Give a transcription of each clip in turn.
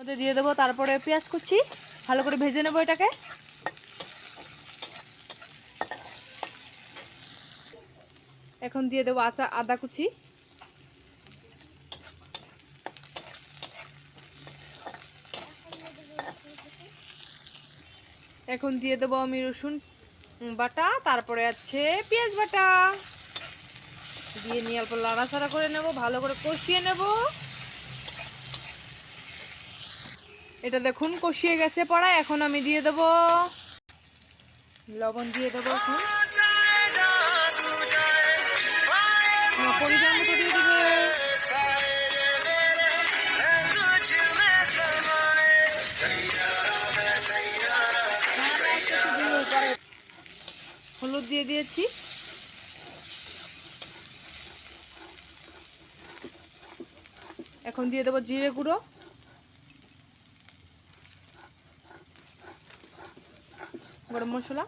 মধ্যে দিয়ে দেবো, তারপরে পেঁয়াজ কুচি ভালো করে ভেজে নেবো এটাকে। এখন দিয়ে দেবো আদা কুচি, এখন দিয়ে দেবো আমি রসুন বাটা, তারপরে আছে পেঁয়াজ বাটা দিয়ে নিয়ে অল্প নাড়াচাড়া করে নেব, ভালো করে কষিয়ে নেব। এটা দেখুন কষিয়ে গেছে পড়া। এখন আমি দিয়ে দেব লবণ, দিয়ে দেবো এখন পরিমাণ মতো দিয়ে দেবো। হলুদ দিয়ে দিয়েছি, এখন দিয়ে দেবো জিরে গুঁড়ো, গরম মশলা,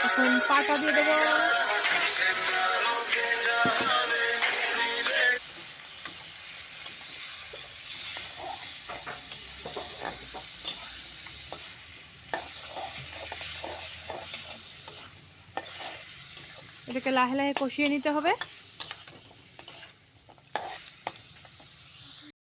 এখন পাটা দিয়ে দেবো, এটাকে লাহে লাহে কষিয়ে নিতে হবে।